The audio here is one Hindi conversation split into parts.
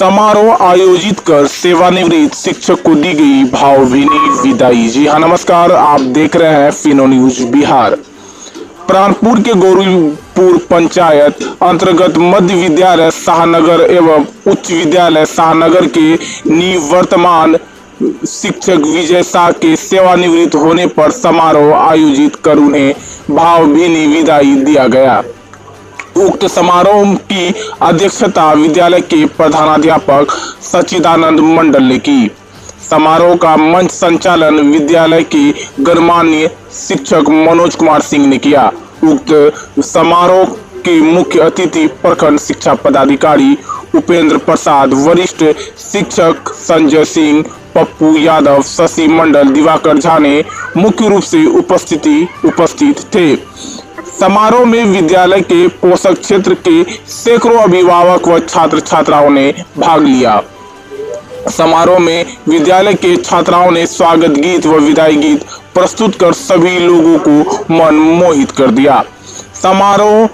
समारोह आयोजित कर सेवानिवृत्त शिक्षक को दी गई भावभीनी विदाई। जी हाँ नमस्कार, आप देख रहे हैं फिनो न्यूज बिहार। प्राणपुर के गौरीपुर पंचायत अंतर्गत मध्य विद्यालय शाहनगर एवं उच्च विद्यालय शाहनगर के निवर्तमान शिक्षक विजय शाह के सेवानिवृत्त होने पर समारोह आयोजित कर उन्हें भावभीनी विदाई दिया गया। उक्त समारोह की अध्यक्षता विद्यालय के प्रधानाध्यापक सच्चिदानंद मंडल ने की। समारोह का मंच संचालन विद्यालय के गणमान्य शिक्षक मनोज कुमार सिंह ने किया। उक्त समारोह के मुख्य अतिथि प्रखंड शिक्षा पदाधिकारी उपेंद्र प्रसाद, वरिष्ठ शिक्षक संजय सिंह, पप्पू यादव, शशि मंडल, दिवाकर झा ने मुख्य रूप से उपस्थित थे। समारोह में विद्यालय के पोषक क्षेत्र के सैकड़ों अभिभावक व छात्र छात्राओं ने भाग लिया। समारोह में विद्यालय के छात्राओं ने स्वागत गीत व विदाई गीत प्रस्तुत कर सभी लोगों को मन मोहित कर दिया। समारोह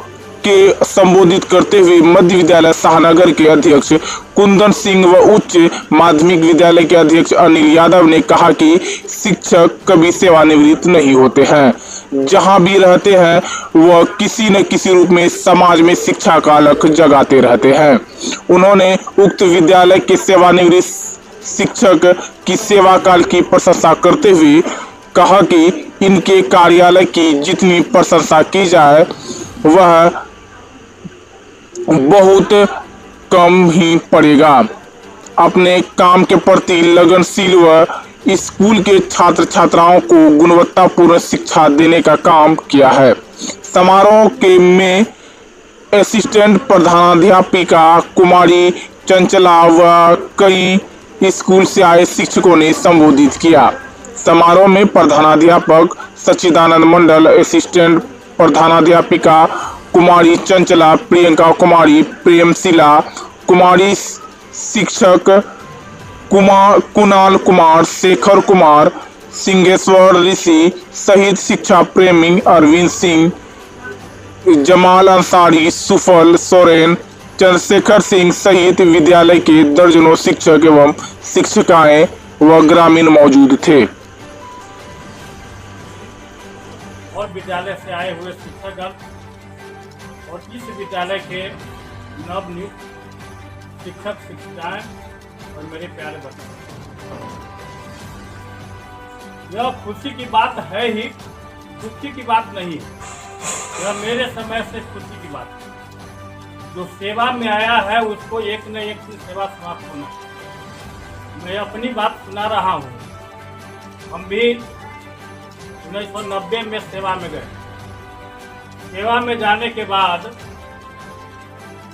के संबोधित करते हुए मध्य विद्यालय शाहनगर के अध्यक्ष कुंदन सिंह व उच्च माध्यमिक विद्यालय के अध्यक्ष अनिल यादव ने कहा कि शिक्षक कभी सेवानिवृत्त नहीं होते हैं। जहां भी रहते हैं वह किसी न किसी रूप में समाज में शिक्षा का अलख जगाते रहते हैं। उन्होंने उक्त विद्यालय के सेवानिवृत्त शिक्षक की सेवा काल की प्रशंसा करते हुए कहा कि इनके कार्यालय की जितनी प्रशंसा की जाए वह बहुत कम ही पड़ेगा। अपने काम के प्रति लगनशील व स्कूल के छात्र छात्राओं को गुणवत्तापूर्ण शिक्षा देने का काम किया है। समारोह के में असिस्टेंट प्रधानाध्यापिका कुमारी चंचला व कई स्कूल से आए शिक्षकों ने संबोधित किया। समारोह में प्रधानाध्यापक सच्चिदानंद मंडल, असिस्टेंट प्रधानाध्यापिका कुमारी चंचला, प्रियंका कुमारी, प्रेमशिला कुमारी, शिक्षक कुणाल कुमार, शेखर कुमार, सिंहेश्वर ऋषि सहित शिक्षा प्रेमी अरविंद सिंह, जमाल अंसारी, सुफल सोरेन, चंद्रशेखर सिंह सहित विद्यालय के दर्जनों शिक्षक एवं शिक्षिकाएं व ग्रामीण मौजूद थे। और विद्यालय से आए हुए शिक्षकगण और इस विद्यालय के नवनियुक्त शिक्षक शिक्षिकाएं और मेरे प्यारे बच्चे, यह खुशी की बात है ही, दुखी की बात नहीं है। यह मेरे समय से खुशी की बात है। जो सेवा में आया है उसको एक न एक दिन सेवा समाप्त होना। मैं अपनी बात सुना रहा हूँ। हम भी 1990 में सेवा में गए। सेवा में जाने के बाद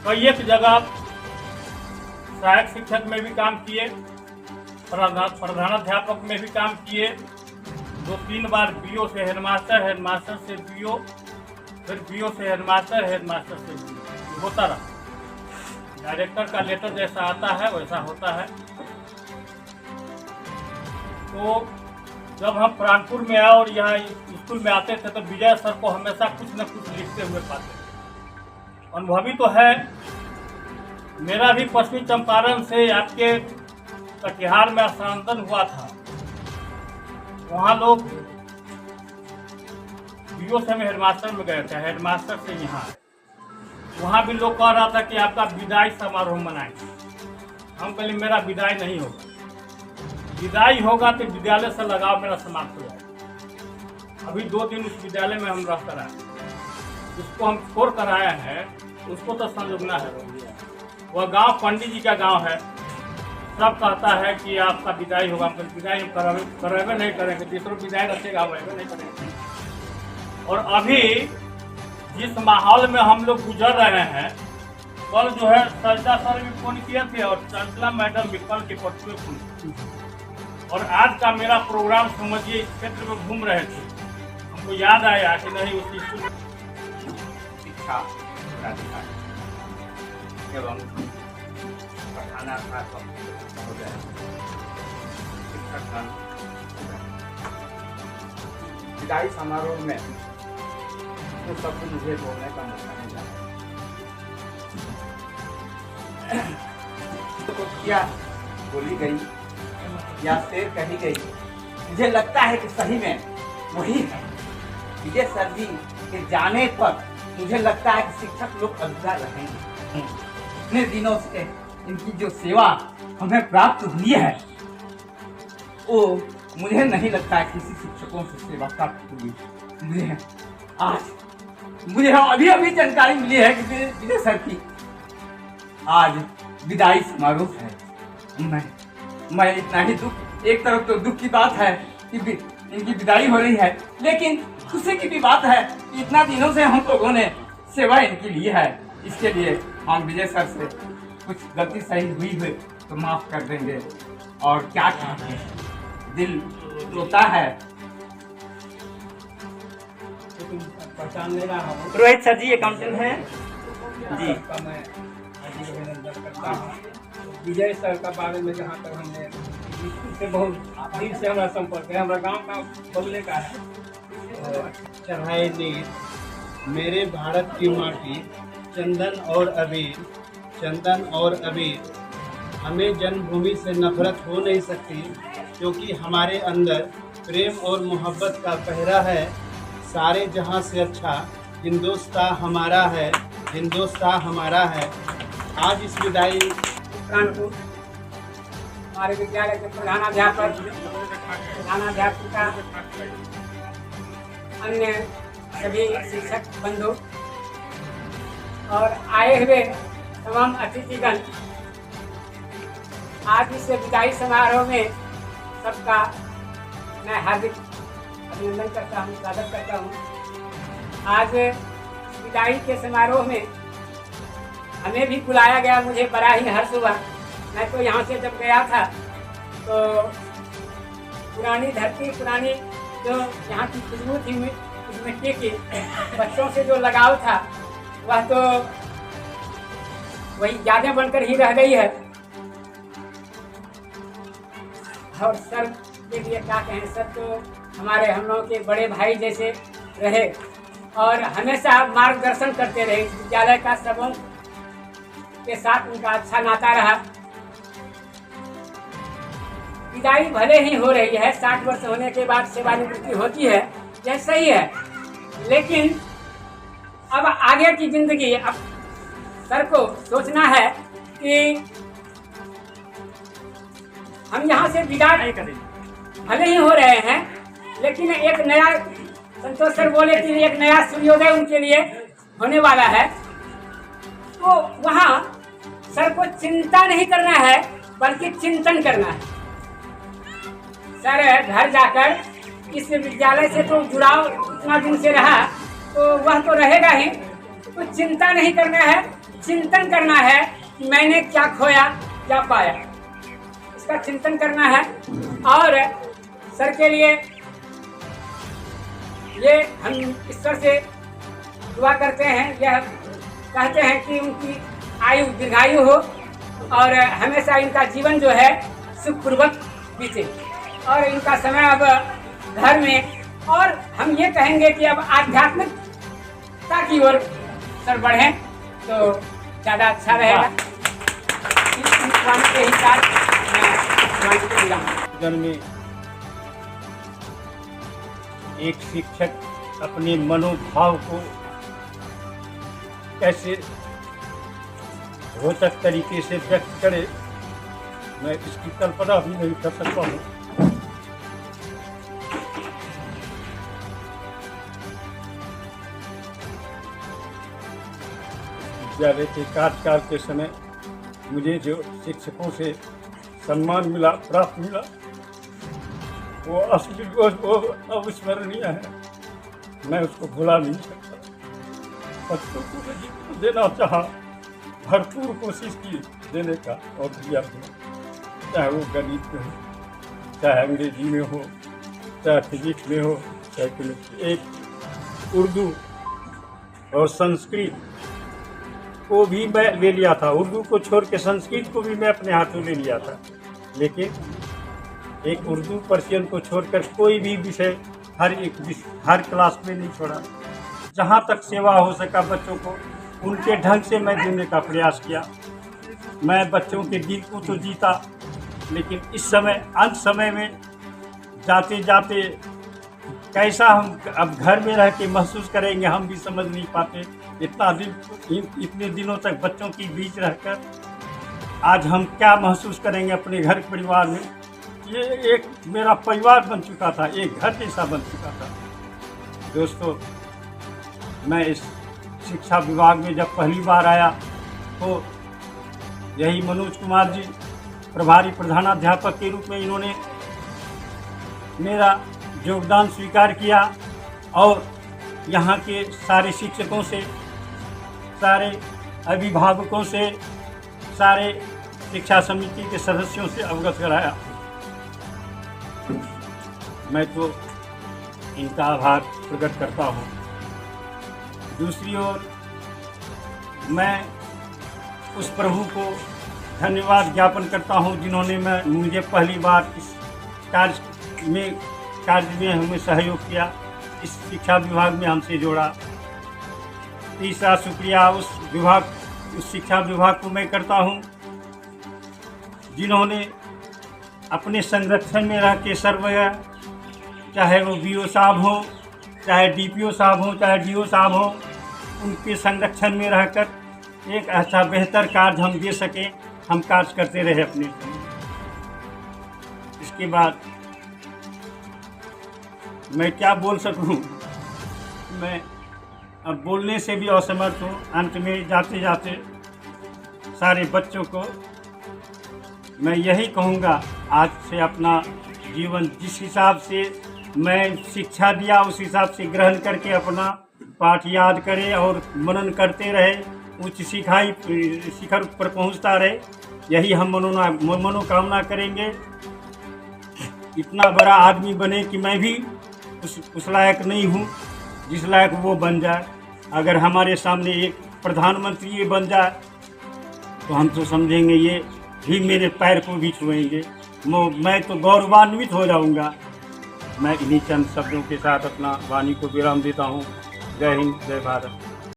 कई एक जगह सहायक शिक्षक में भी काम किए, प्रधानाध्यापक में भी काम किए, 2-3 बार बीओ से हेडमास्टर, हेडमास्टर से बीओ, फिर बीओ से हेडमास्टर, हेडमास्टर से बीओ होता रहा। डायरेक्टर का लेटर जैसा आता है वैसा होता है। तो जब हम प्राणपुर में आए और यहाँ स्कूल में आते थे तो विजय सर को हमेशा कुछ न कुछ लिखते हुए पाते। अनुभवी तो है। मेरा भी पश्चिमी चंपारण से आपके कटिहार में स्थानांतरण हुआ था। वहाँ लोग बीओ से में हेडमास्टर में गए थे, हेडमास्टर से यहाँ वहाँ भी लोग कह रहा था कि आपका विदाई समारोह मनाएंगे। हम कहें मेरा विदाई नहीं होगा। विदाई होगा तो विद्यालय से लगाव मेरा समाप्त हो जाएगा। अभी 2 दिन उस विद्यालय में हम रह कर आए, जिसको हम छोड़ कर आए हैं उसको तो संजोगना है। वह गांव पंडित जी का गांव है। सब कहता है कि आपका विदाई होगा, हम विदाई करावे नहीं करेंगे, तीसरों विदाई रखेगा वह नहीं करेंगे। और अभी जिस माहौल में हम लोग गुजर रहे हैं, कल जो है सरिता सर भी फोन किए थे और चंचला मैडम भी कल के परसों फोन। और आज का मेरा प्रोग्राम समझिए इस क्षेत्र में घूम रहे थे, हमको याद आया कि नहीं उसी शिक्षा एवं विदाई समारोह में तो सब मुझे बोलने का मौका मिला। पंक्तियाँ बोली गई या शेर कही गई, मुझे लगता है कि सही में वही है। विजय सर जी के जाने पर मुझे लगता है कि शिक्षक लोग अधूरा रहेंगे। इतने दिनों से इनकी जो सेवा हमें प्राप्त हुई है, वो मुझे नहीं लगता है किसी शिक्षकों से सेवा प्राप्त हुई। मुझे अभी जानकारी मिली है कि विजय सर की आज विदाई समारोह है। मैं इतना ही दुख, एक तरफ तो दुख की बात है कि इनकी विदाई हो रही है, लेकिन खुशी की भी बात है कि इतना दिनों से हम लोगों ने सेवा इनकी ली है। इसके लिए हम विजय सर से कुछ गलती सही हुई है तो माफ कर देंगे। और क्या कहें, दिल रोता है। पहचान ले रहा हूँ रोहित सर जी अकाउंटेंट हैं जी। आपका मैं हार्दिक अभिनंदन करता हूँ। विजय सर का बारे में जहाँ तक हमने इससे बहुत दिल से हमारा संपर्क है, हमारा गांव का बोलने का है। चढ़ाए नीर मेरे भारत की माटी, चंदन और अबीर, चंदन और अबीर। हमें जन्मभूमि से नफरत हो नहीं सकती, क्योंकि हमारे अंदर प्रेम और मोहब्बत का पहरा है। सारे जहां से अच्छा हिंदुस्तान हमारा है, हिंदुस्तान हमारा है। आज इस विदाई कानपुर हमारे विद्यालय के प्रधानाध्यापक, प्रधानाध्यापिका, अन्य सभी शिक्षक बंधु और आए हुए तमाम अतिथिगण, आज इस विदाई समारोह में सबका मैं हार्दिक अभिनंदन करता हूँ, स्वागत करता हूँ। आज विदाई के समारोह में हमें भी बुलाया गया, मुझे बड़ा ही हर्ष हुआ। मैं तो यहाँ से जब गया था तो पुरानी धरती, पुरानी जो यहाँ की खुशबू थी उस मिट्टी की, बच्चों से जो लगाव था वह तो वही यादें बनकर ही रह गई है। और सर के लिए क्या कहें, सर तो हमारे हम लोगों के बड़े भाई जैसे रहे और हमेशा मार्गदर्शन करते रहे। विद्यालय का सबों के साथ उनका अच्छा नाता रहा। विदाई भले ही हो रही है, 60 वर्ष होने के बाद सेवानिवृत्ति होती है, यह सही है, लेकिन अब आगे की जिंदगी, अब सर को सोचना है कि हम यहाँ से विदा नहीं करेंगे। भले ही हो रहे हैं, लेकिन एक नया, संतोष सर बोले कि एक नया सूर्योदय उनके लिए होने वाला है। तो वहाँ सर को चिंता नहीं करना है, बल्कि चिंतन करना है। सर घर जाकर इस विद्यालय से तो जुड़ाव इतना दिन से रहा, तो वह तो रहेगा ही। तो चिंता नहीं करना है, चिंतन करना है कि मैंने क्या खोया, क्या पाया, इसका चिंतन करना है। और सर के लिए ये हम ईश्वर से दुआ करते हैं, यह कहते हैं कि उनकी आयु दीर्घायु हो और हमेशा इनका जीवन जो है सुखपूर्वक बीते और इनका समय अब घर में, और हम ये कहेंगे कि अब आध्यात्मिकता की ओर सर बढ़ें तो ज़्यादा अच्छा रहेगा। के हिसाब जीवन में एक शिक्षक अपने मनोभाव को कैसे रोचक तरीके से व्यक्त करे, मैं इसकी कल्पना भी नहीं कर सकता हूँ। विद्यालय के कार्यकाल के समय मुझे जो शिक्षकों से सम्मान मिला, प्राप्त मिला, वो असली वो अविस्मरणीय है। मैं उसको भुला नहीं सकता। बच्चों को मैं जितना देना चाहा, भरपूर कोशिश की देने का और दिया भी, चाहे वो गणित में हो, चाहे अंग्रेजी में हो, चाहे फिजिक्स में हो, चाहे केमिस्ट्री। एक उर्दू और संस्कृत को भी मैं ले लिया था, उर्दू को छोड़ के संस्कृत को भी मैं अपने हाथों ले लिया था, लेकिन एक उर्दू पर्शियन को छोड़कर कोई भी विषय हर क्लास में नहीं छोड़ा। जहाँ तक सेवा हो सका बच्चों को उनके ढंग से मैं देने का प्रयास किया। मैं बच्चों के दिल को तो जीता, लेकिन इस समय अंत समय में जाते जाते कैसा हम अब घर में रह के महसूस करेंगे हम भी समझ नहीं पाते। इतने दिनों तक बच्चों के बीच रहकर आज हम क्या महसूस करेंगे अपने घर परिवार में। ये एक मेरा परिवार बन चुका था, एक घर जैसा बन चुका था। दोस्तों, मैं इस शिक्षा विभाग में जब पहली बार आया तो यही मनोज कुमार जी प्रभारी प्रधानाध्यापक के रूप में इन्होंने मेरा योगदान स्वीकार किया और यहाँ के सारे शिक्षकों से, सारे अभिभावकों से, सारे शिक्षा समिति के सदस्यों से अवगत कराया। मैं तो इनका आभार प्रकट करता हूँ। दूसरी ओर मैं उस प्रभु को धन्यवाद ज्ञापन करता हूँ जिन्होंने मुझे पहली बार इस कार्य में हमें सहयोग किया, इस शिक्षा विभाग में हमसे जोड़ा। तीसरा शुक्रिया उस शिक्षा विभाग को मैं करता हूँ जिन्होंने अपने संरक्षण में रह के सर्वगा, चाहे वो बीओ साहब हो, चाहे डीपीओ साहब हो, चाहे डीओ साहब हो, उनके संरक्षण में रहकर एक अच्छा बेहतर कार्य हम दे सकें, हम कार्य करते रहे अपने। इसके बाद मैं क्या बोल सकूं, मैं अब बोलने से भी असमर्थ हूँ। अंत में जाते जाते सारे बच्चों को मैं यही कहूँगा, आज से अपना जीवन जिस हिसाब से मैं शिक्षा दिया उस हिसाब से ग्रहण करके अपना पाठ याद करें और मनन करते रहे, उच्च शिखर पर पहुँचता रहे, यही हम मनोकामना करेंगे। इतना बड़ा आदमी बने कि मैं भी उस लायक नहीं हूँ जिस लायक वो बन जाए। अगर हमारे सामने एक प्रधानमंत्री ये बन जाए तो हम तो समझेंगे ये भी मेरे पैर को भी छुएंगे, मैं तो गौरवान्वित हो जाऊंगा। मैं इन्हीं चंद शब्दों के साथ अपना वाणी को विराम देता हूँ। जय हिंद, जय भारत।